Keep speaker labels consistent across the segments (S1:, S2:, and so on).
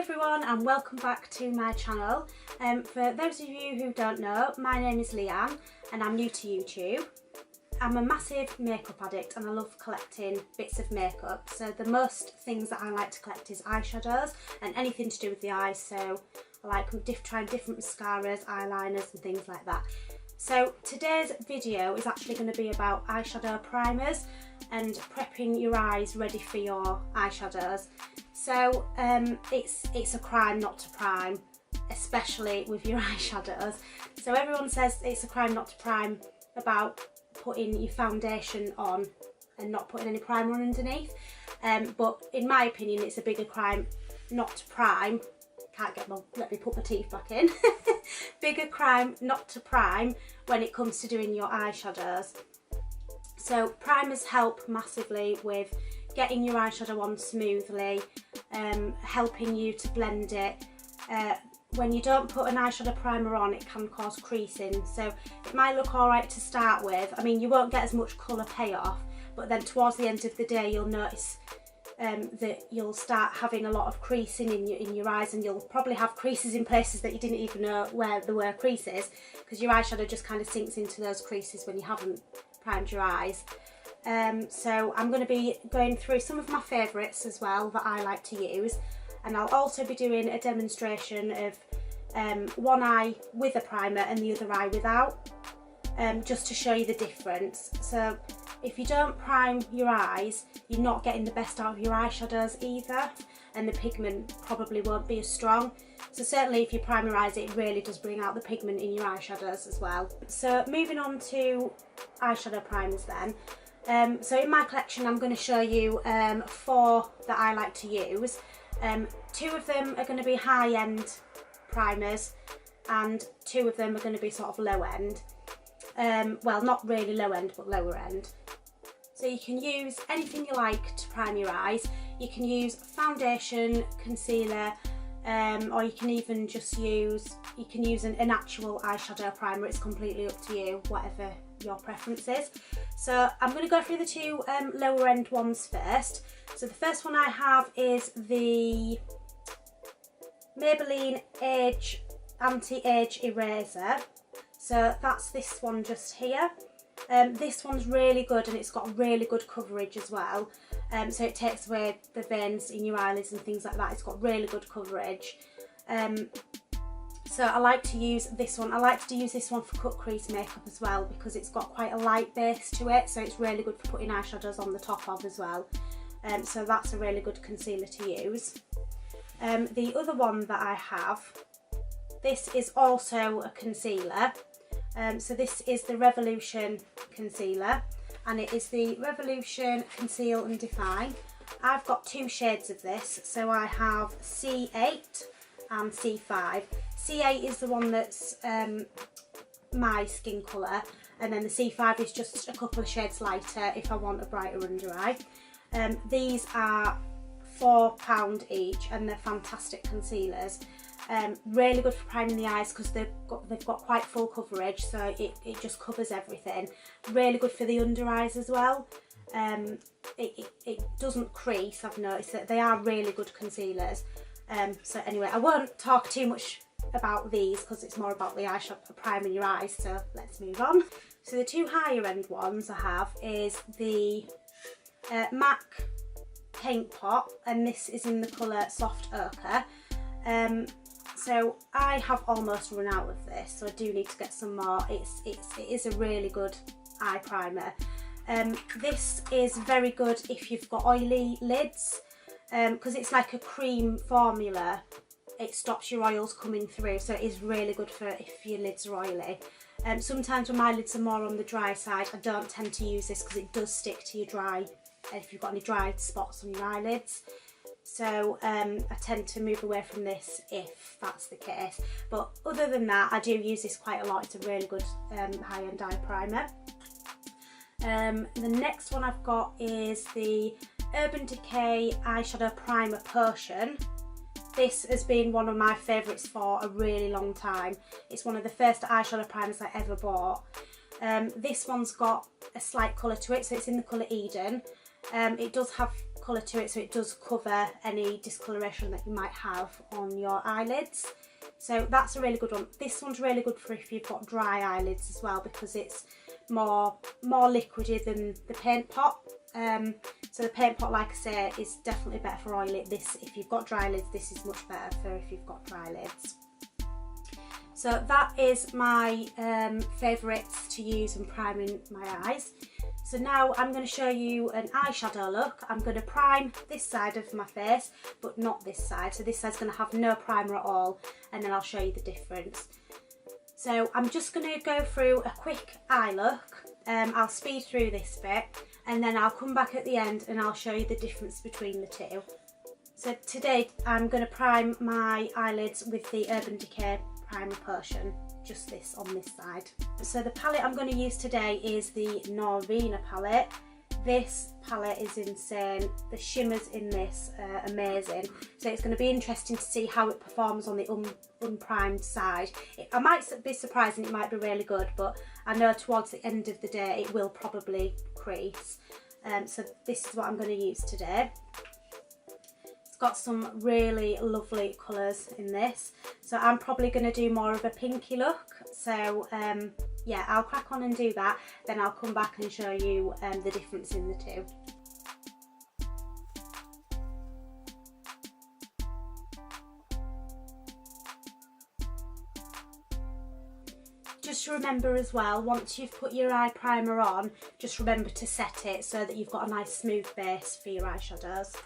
S1: everyone and welcome back to my channel. For those of you who don't know, my name is Leanne and I'm new to YouTube. I'm a massive makeup addict and I love collecting bits of makeup. So the most things that I like to collect is eyeshadows and anything to do with the eyes. So I like trying different mascaras, eyeliners and things like that. So today's video is actually going to be about eyeshadow primers and prepping your eyes ready for your eyeshadows. So it's a crime not to prime, especially with your eyeshadows. So everyone says it's a crime not to prime about putting your foundation on and not putting any primer on underneath. But in my opinion, it's a bigger crime not to prime. Let me put my teeth back in. Bigger crime not to prime when it comes to doing your eyeshadows. So primers help massively with getting your eyeshadow on smoothly, helping you to blend it. When you don't put an eyeshadow primer on, it can cause creasing. So it might look alright to start with. I mean, you won't get as much colour payoff, but then towards the end of the day you'll notice that you'll start having a lot of creasing in your eyes, and you'll probably have creases in places that you didn't even know where there were creases, because your eyeshadow just kind of sinks into those creases when you haven't primed your eyes. So I'm going to be going through some of my favourites as well that I like to use, and I'll also be doing a demonstration of one eye with a primer and the other eye without, just to show you the difference. So if you don't prime your eyes, you're not getting the best out of your eyeshadows either, and the pigment probably won't be as strong. So certainly if you prime your eyes, it really does bring out the pigment in your eyeshadows as well. So moving on to eyeshadow primers then. So in my collection I'm going to show you 4 that I like to use. 2 of them are going to be high-end primers and 2 of them are going to be sort of low-end. Well, not really low-end, but lower end. So you can use anything you like to prime your eyes. You can use foundation, concealer, or you can even just use an actual eyeshadow primer. It's completely up to you, whatever your preference is. So I'm going to go through the 2 lower end ones first. So the first one I have is the Maybelline Anti-Age Eraser. So that's this one just here. This one's really good and it's got really good coverage as well. So it takes away the veins in your eyelids and things like that. It's got really good coverage. So I like to use this one. I like to use this one for cut crease makeup as well, because it's got quite a light base to it. So it's really good for putting eyeshadows on the top of as well. So that's a really good concealer to use. The other one that I have, this is also a concealer. So this is the Revolotion concealer, and it is the Revolotion Conceal and Define. I've got 2 shades of this, so I have C8 and C5. C8 is the one that's my skin colour, and then the C5 is just a couple of shades lighter if I want a brighter under eye. These are £4 each and they're fantastic concealers. Really good for priming the eyes because they've got quite full coverage, so it just covers everything. Really good for the under eyes as well. It doesn't crease. I've noticed that they are really good concealers. So anyway, I won't talk too much about these because it's more about the eyeshadow priming your eyes, so let's move on. So the 2 higher end ones I have is the MAC Paint Pot, and this is in the colour Soft Ochre. So I have almost run out of this, so I do need to get some more. It is a really good eye primer. This is very good if you've got oily lids, because it's like a cream formula. It stops your oils coming through, so it is really good for if your lids are oily. Sometimes when my lids are more on the dry side, I don't tend to use this because it does stick to your dry, if you've got any dry spots on your eyelids. So I tend to move away from this if that's the case. But other than that, I do use this quite a lot. It's a really good high-end eye primer. The next one I've got is the Urban Decay Eyeshadow Primer Potion. This has been one of my favourites for a really long time. It's one of the first eyeshadow primers I ever bought. This one's got a slight colour to it, so it's in the colour Eden. It does have colour to it, so it does cover any discoloration that you might have on your eyelids. So that's a really good one. This one's really good for if you've got dry eyelids as well, because it's more liquidy than the paint pot. So the paint pot, like I say, is definitely better for oily. This, if you've got dry lids, this is much better for if you've got dry lids. So that is my favourites to use in priming my eyes. So now I'm going to show you an eyeshadow look. I'm going to prime this side of my face, but not this side. So this side's going to have no primer at all, and then I'll show you the difference. So I'm just going to go through a quick eye look. I'll speed through this bit, and then I'll come back at the end and I'll show you the difference between the two. So today I'm going to prime my eyelids with the Urban Decay primer potion, just this on this side. So the palette I'm going to use today is the Norvina palette. This palette is insane. The shimmers in this are amazing. So it's going to be interesting to see how it performs on the unprimed side. I might be surprised and it might be really good, but I know towards the end of the day it will probably crease. So this is what I'm going to use today. It's got some really lovely colours in this. So I'm probably going to do more of a pinky look. So yeah, I'll crack on and do that. Then I'll come back and show you the difference in the two. Just remember as well, once you've put your eye primer on, just remember to set it so that you've got a nice smooth base for your eyeshadows.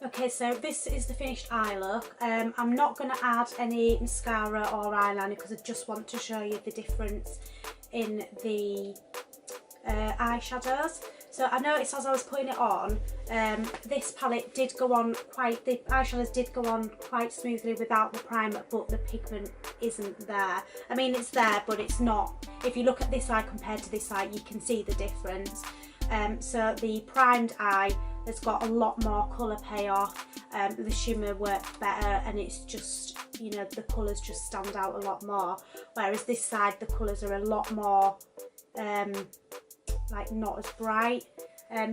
S1: Okay, so this is the finished eye look. I'm not going to add any mascara or eyeliner because I just want to show you the difference in the eyeshadows. So I noticed as I was putting it on, this palette did go on quite, the eyeshadows did go on quite smoothly without the primer, but the pigment isn't there. I mean, it's there, but it's not. If you look at this eye compared to this eye, you can see the difference. So the primed eye has got a lot more colour payoff, the shimmer worked better, and it's just, you know, the colours just stand out a lot more. Whereas this side, the colours are a lot more, like not as bright,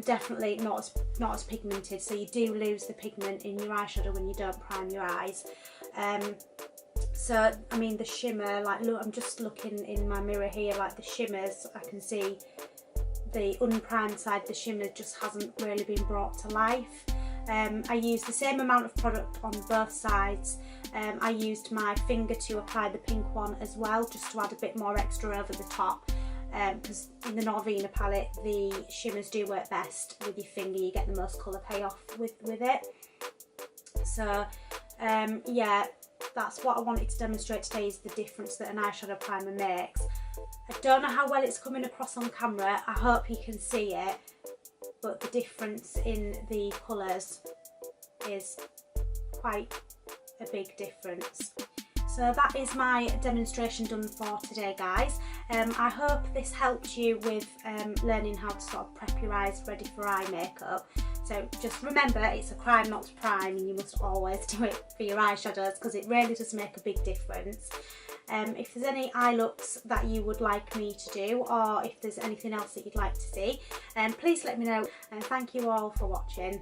S1: definitely not as pigmented. So you do lose the pigment in your eyeshadow when you don't prime your eyes. So I mean the shimmer, like look, I'm just looking in my mirror here, like the shimmers, I can see the unprimed side, the shimmer just hasn't really been brought to life. I used the same amount of product on both sides. I used my finger to apply the pink one as well, just to add a bit more extra over the top. because in the Norvina palette the shimmers do work best with your finger. You get the most colour payoff with it. So yeah, that's what I wanted to demonstrate today, is the difference that an eyeshadow primer makes. I don't know how well it's coming across on camera, I hope you can see it, but the difference in the colours is quite a big difference. So that is my demonstration done for today, guys. I hope this helped you with learning how to sort of prep your eyes ready for eye makeup. So just remember, it's a crime not to prime, and you must always do it for your eyeshadows because it really does make a big difference. If there's any eye looks that you would like me to do, or if there's anything else that you'd like to see, please let me know, and thank you all for watching.